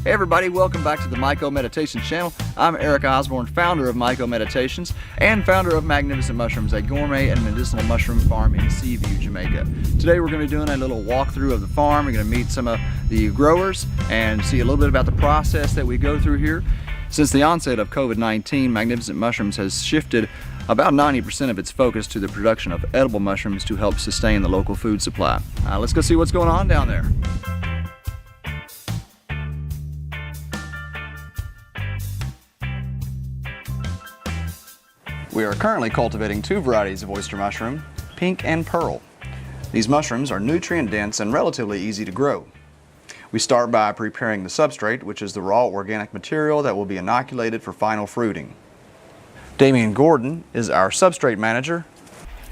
Hey everybody, welcome back to the MycoMeditations channel. I'm Eric Osborne, founder of MycoMeditations and founder of Magnificent Mushrooms, a gourmet and medicinal mushroom farm in Seaview, Jamaica. Today we're going to be doing a little walkthrough of the farm. We're going to meet some of the growers and see a little bit about the process that we go through here. Since the onset of COVID-19, Magnificent Mushrooms has shifted about 90% of its focus to the production of edible mushrooms to help sustain the local food supply. Let's go see what's going on down there. We are currently cultivating two varieties of oyster mushroom, pink and pearl. These mushrooms are nutrient dense and relatively easy to grow. We start by preparing the substrate, which is the raw organic material that will be inoculated for final fruiting. Damien Gordon is our substrate manager.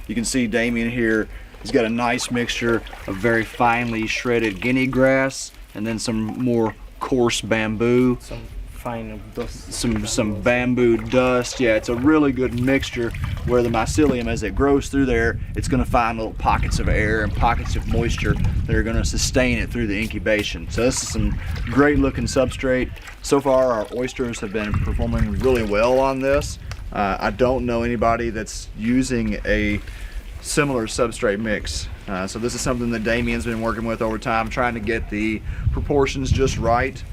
You can see Damien here, he's got a nice mixture of very finely shredded guinea grass and then some more coarse bamboo. Some bamboo dust. Yeah, it's a really good mixture where the mycelium, as it grows through there, it's going to find little pockets of air and pockets of moisture that are going to sustain it through the incubation. So this is some great looking substrate. So far our oysters have been performing really well on this. I don't know anybody that's using a similar substrate mix. So this is something that Damien's been working with over time, trying to get the proportions just right.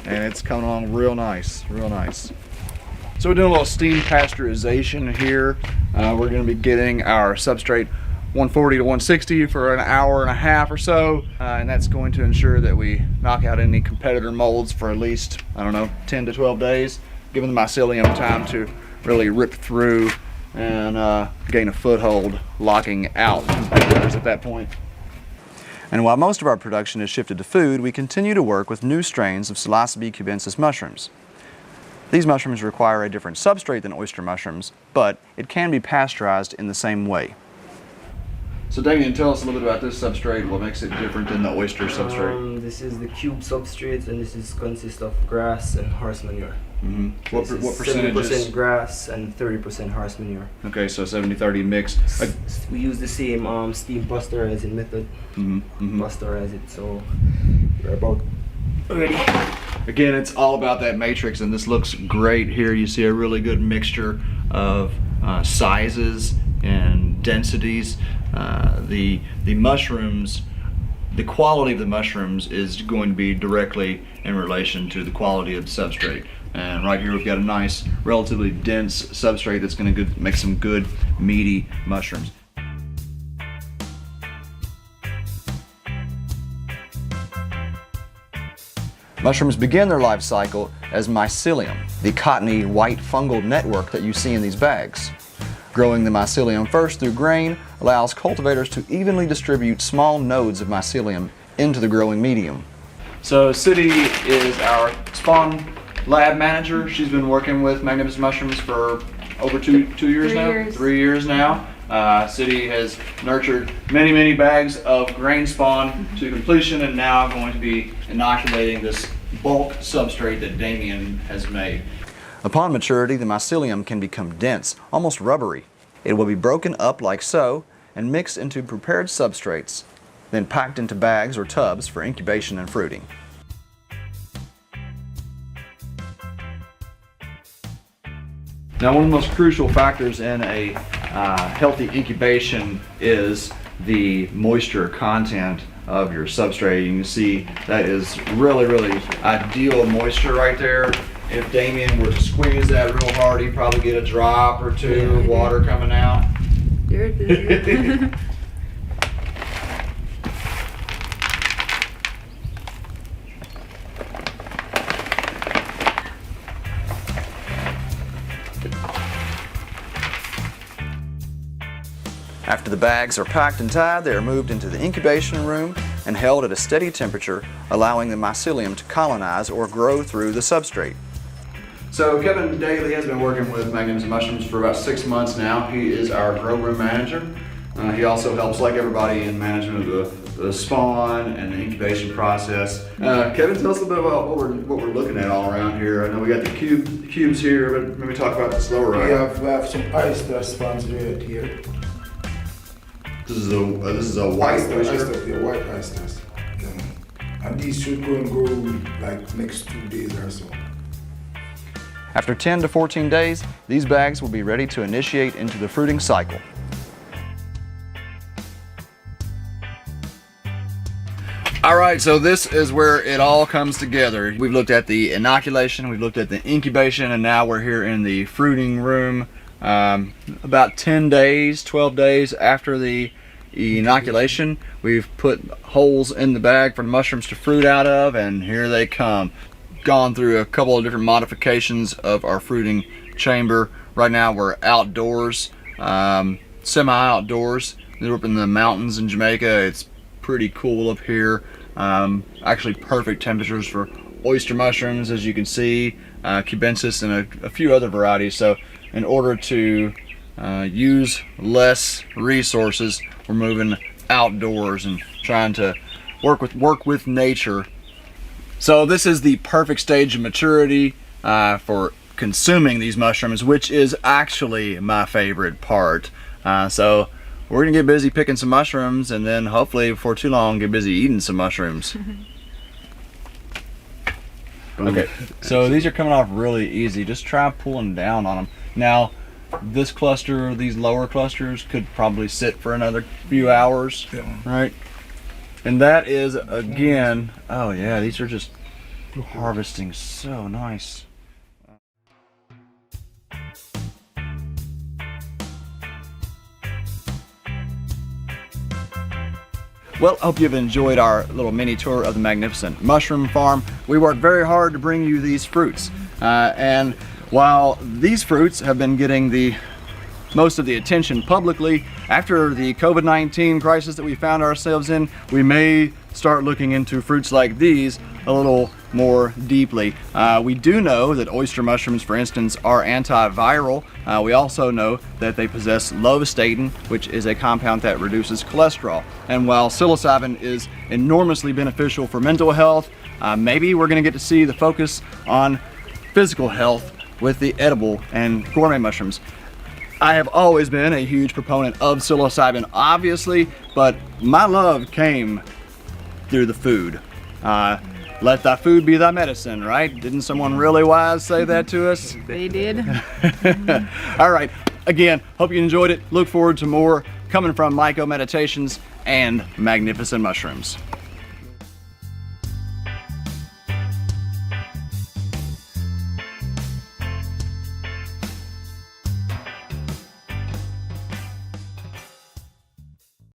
And it's coming along real nice, real nice. So we're doing a little steam pasteurization here. We're going to be getting our substrate 140 to 160 for an hour and a half or so, and that's going to ensure that we knock out any competitor molds for at least, I don't know, 10 to 12 days, giving the mycelium time to really rip through and gain a foothold, locking out competitors at that point. And while most of our production is shifted to food, we continue to work with new strains of Psilocybin cubensis mushrooms. These mushrooms require a different substrate than oyster mushrooms, but it can be pasteurized in the same way. So Damien, tell us a little bit about this substrate, what makes it different than the oyster substrate? This is the cube substrate, and this consists of grass and horse manure. Mm-hmm. What percentage? 70% grass and 30% horse manure. Okay, so 70-30 mix. We use the same steam pasteurizing method. Pasteurize it, so we're about ready. Again, it's all about that matrix, and this looks great here. You see a really good mixture of sizes and densities. The mushrooms, the quality of the mushrooms is going to be directly in relation to the quality of the substrate. And right here we've got a nice, relatively dense substrate that's going to make some good, meaty mushrooms. Mushrooms begin their life cycle as mycelium, the cottony white fungal network that you see in these bags. Growing the mycelium first through grain allows cultivators to evenly distribute small nodes of mycelium into the growing medium. So City is our spawn lab manager. She's been working with Magnificent Mushrooms for over two years now? 3 years now. City has nurtured many bags of grain spawn to completion, and now I'm going to be inoculating this bulk substrate that Damien has made. Upon maturity, the mycelium can become dense, almost rubbery. It will be broken up like so and mixed into prepared substrates, then packed into bags or tubs for incubation and fruiting. Now, one of the most crucial factors in a healthy incubation is the moisture content of your substrate. You can see that is really ideal moisture right there. If Damien were to squeeze that real hard, he'd probably get a drop or two of water coming out. After the bags are packed and tied, they are moved into the incubation room and held at a steady temperature, allowing the mycelium to colonize or grow through the substrate. So Kevin Daly has been working with Magnificent Mushrooms for about 6 months now. He is our grow room manager. He also helps, like everybody, in management of the spawn and the incubation process. Kevin, tell us a bit about what we're looking at all around here. I know we got the cubes here, but maybe talk about this lower right. We have some oyster spawns right here. This is a white oyster. Yeah, white oysters. And these should go and grow like next 2 days or so. After 10 to 14 days, these bags will be ready to initiate into the fruiting cycle. All right, so this is where it all comes together. We've looked at the inoculation, we've looked at the incubation, and now we're here in the fruiting room. About 10 days, 12 days after the inoculation, we've put holes in the bag for the mushrooms to fruit out of, and here they come. Gone through a couple of different modifications of our fruiting chamber. Right now we're outdoors, semi-outdoors. We're up in the mountains in Jamaica. It's pretty cool up here. Actually perfect temperatures for oyster mushrooms, as you can see, cubensis and a few other varieties. So in order to use less resources, we're moving outdoors and trying to work with nature. So this is the perfect stage of maturity for consuming these mushrooms, which is actually my favorite part. So we're gonna get busy picking some mushrooms, and then hopefully before too long get busy eating some mushrooms. Okay, so these are coming off really easy. Just try pulling down on them. Now, this cluster, these lower clusters, could probably sit for another few hours, right? And that is, again, oh yeah, these are just harvesting so nice. Well, I hope you've enjoyed our little mini tour of the magnificent mushroom farm. We work very hard to bring you these fruits. And while these fruits have been getting most of the attention publicly, after the COVID-19 crisis that we found ourselves in, we may start looking into fruits like these a little more deeply. We do know that oyster mushrooms, for instance, are antiviral. We also know that they possess lovastatin, which is a compound that reduces cholesterol. And while psilocybin is enormously beneficial for mental health, maybe we're going to get to see the focus on physical health with the edible and gourmet mushrooms. I have always been a huge proponent of psilocybin, obviously, but my love came through the food. Let thy food be thy medicine, right? Didn't someone really wise say that to us? They did. All right, again, hope you enjoyed it. Look forward to more coming from MycoMeditations and magnificent mushrooms.